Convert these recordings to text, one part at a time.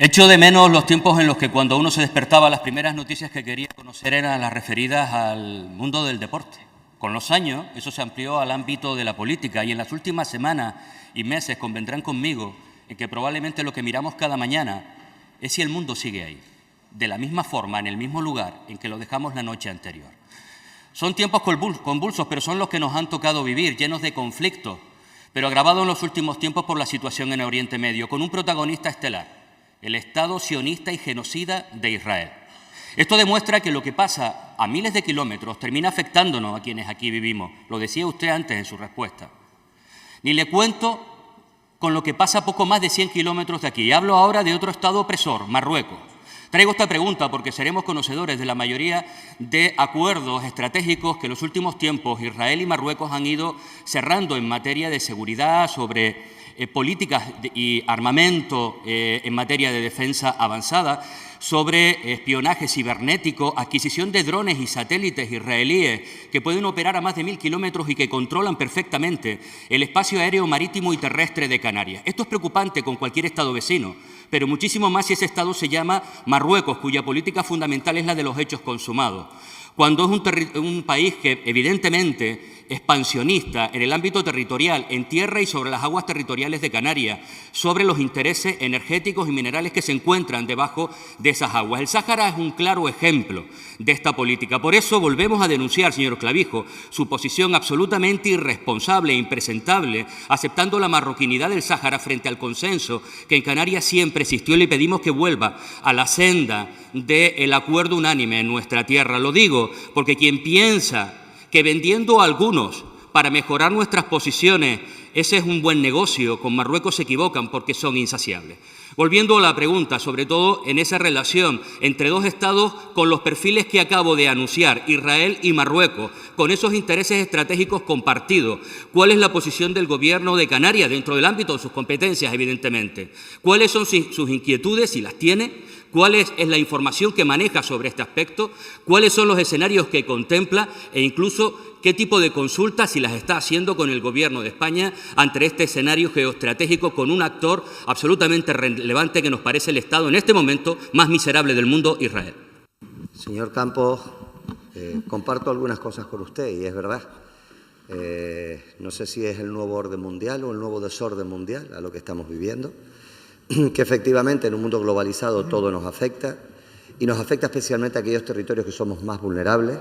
Echo de menos los tiempos en los que cuando uno se despertaba las primeras noticias que quería conocer eran las referidas al mundo del deporte. Con los años eso se amplió al ámbito de la política y en las últimas semanas y meses convendrán conmigo en que probablemente lo que miramos cada mañana es si el mundo sigue ahí, de la misma forma, en el mismo lugar en que lo dejamos la noche anterior. Son tiempos convulsos, pero son los que nos han tocado vivir, llenos de conflictos, pero agravados en los últimos tiempos por la situación en Oriente Medio, con un protagonista estelar: el Estado sionista y genocida de Israel. Esto demuestra que lo que pasa a miles de kilómetros termina afectándonos a quienes aquí vivimos. Lo decía usted antes en su respuesta. Ni le cuento con lo que pasa a poco más de 100 kilómetros de aquí. Hablo ahora de otro Estado opresor, Marruecos. Traigo esta pregunta porque seremos conocedores de la mayoría de acuerdos estratégicos que en los últimos tiempos Israel y Marruecos han ido cerrando en materia de seguridad, sobre políticas y armamento en materia de defensa avanzada, sobre espionaje cibernético, adquisición de drones y satélites israelíes que pueden operar a más de 1000 kilómetros y que controlan perfectamente el espacio aéreo, marítimo y terrestre de Canarias. Esto es preocupante con cualquier Estado vecino, pero muchísimo más si ese Estado se llama Marruecos, cuya política fundamental es la de los hechos consumados. Cuando es un país que evidentemente expansionista en el ámbito territorial, en tierra y sobre las aguas territoriales de Canarias, sobre los intereses energéticos y minerales que se encuentran debajo de esas aguas. El Sáhara es un claro ejemplo de esta política. Por eso volvemos a denunciar, señor Clavijo, su posición absolutamente irresponsable e impresentable, aceptando la marroquinidad del Sáhara frente al consenso que en Canarias siempre existió, y le pedimos que vuelva a la senda del acuerdo unánime en nuestra tierra. Lo digo porque quien piensa que vendiendo a algunos para mejorar nuestras posiciones ese es un buen negocio, con Marruecos se equivocan porque son insaciables. Volviendo a la pregunta, sobre todo en esa relación entre dos Estados con los perfiles que acabo de anunciar, Israel y Marruecos, con esos intereses estratégicos compartidos, ¿cuál es la posición del Gobierno de Canarias dentro del ámbito de sus competencias, evidentemente? ¿Cuáles son sus inquietudes, si las tiene? ¿Cuál es la información que maneja sobre este aspecto? ¿Cuáles son los escenarios que contempla? E incluso, ¿qué tipo de consultas, si las está haciendo con el Gobierno de España ante este escenario geoestratégico con un actor absolutamente relevante que nos parece el Estado en este momento más miserable del mundo, Israel? Señor Campos, comparto algunas cosas con usted y es verdad. No sé si es el nuevo orden mundial o el nuevo desorden mundial a lo que estamos viviendo, que efectivamente en un mundo globalizado todo nos afecta y nos afecta especialmente a aquellos territorios que somos más vulnerables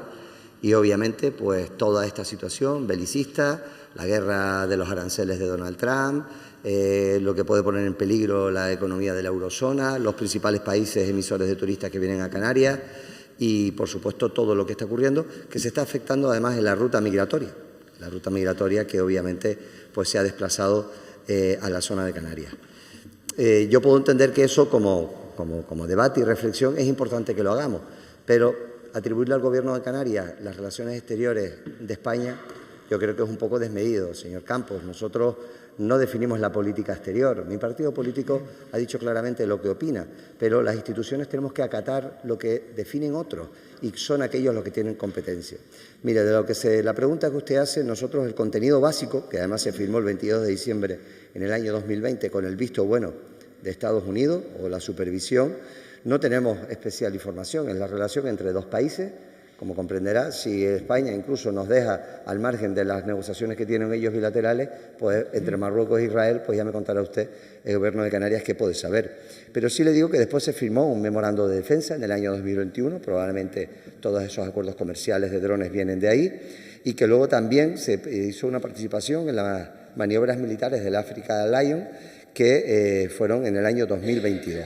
y obviamente pues toda esta situación belicista, la guerra de los aranceles de Donald Trump, lo que puede poner en peligro la economía de la eurozona, los principales países emisores de turistas que vienen a Canarias y por supuesto todo lo que está ocurriendo, que se está afectando además en la ruta migratoria que obviamente pues se ha desplazado a la zona de Canarias. Yo puedo entender que eso como debate y reflexión es importante que lo hagamos, pero atribuirle al Gobierno de Canarias las relaciones exteriores de España yo creo que es un poco desmedido, señor Campos. Nosotros no definimos la política exterior. Mi partido político ha dicho claramente lo que opina, pero las instituciones tenemos que acatar lo que definen otros y son aquellos los que tienen competencia. Mire, la pregunta que usted hace, nosotros el contenido básico, que además se firmó el 22 de diciembre en el año 2020 con el visto bueno de Estados Unidos o la supervisión, no tenemos especial información. Es la relación entre dos países. Como comprenderá, si España incluso nos deja al margen de las negociaciones que tienen ellos bilaterales, pues entre Marruecos e Israel, pues ya me contará usted, el Gobierno de Canarias, qué puede saber. Pero sí le digo que después se firmó un memorando de defensa en el año 2021, probablemente todos esos acuerdos comerciales de drones vienen de ahí, y que luego también se hizo una participación en las maniobras militares del Africa Lion, que fueron en el año 2022.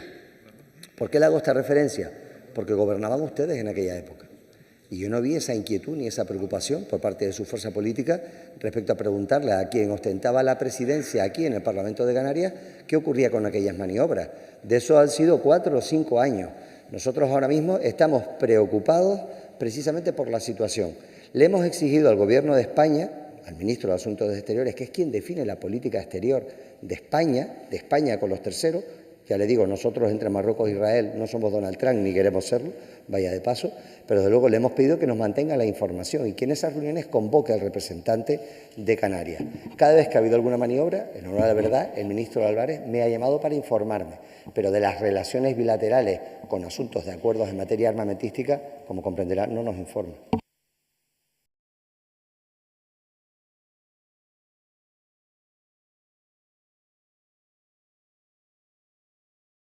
¿Por qué le hago esta referencia? Porque gobernaban ustedes en aquella época. Y yo no vi esa inquietud ni esa preocupación por parte de su fuerza política respecto a preguntarle a quien ostentaba la presidencia aquí en el Parlamento de Canarias qué ocurría con aquellas maniobras. De eso han sido 4 o 5 años. Nosotros ahora mismo estamos preocupados precisamente por la situación. Le hemos exigido al Gobierno de España, al Ministro de Asuntos Exteriores, que es quien define la política exterior de España con los terceros, Ya le digo, nosotros entre Marruecos e Israel no somos Donald Trump ni queremos serlo, vaya de paso, pero desde luego le hemos pedido que nos mantenga la información y que en esas reuniones convoque al representante de Canarias. Cada vez que ha habido alguna maniobra, en honor a la verdad, el ministro Álvarez me ha llamado para informarme, pero de las relaciones bilaterales con asuntos de acuerdos en materia armamentística, como comprenderá, no nos informa.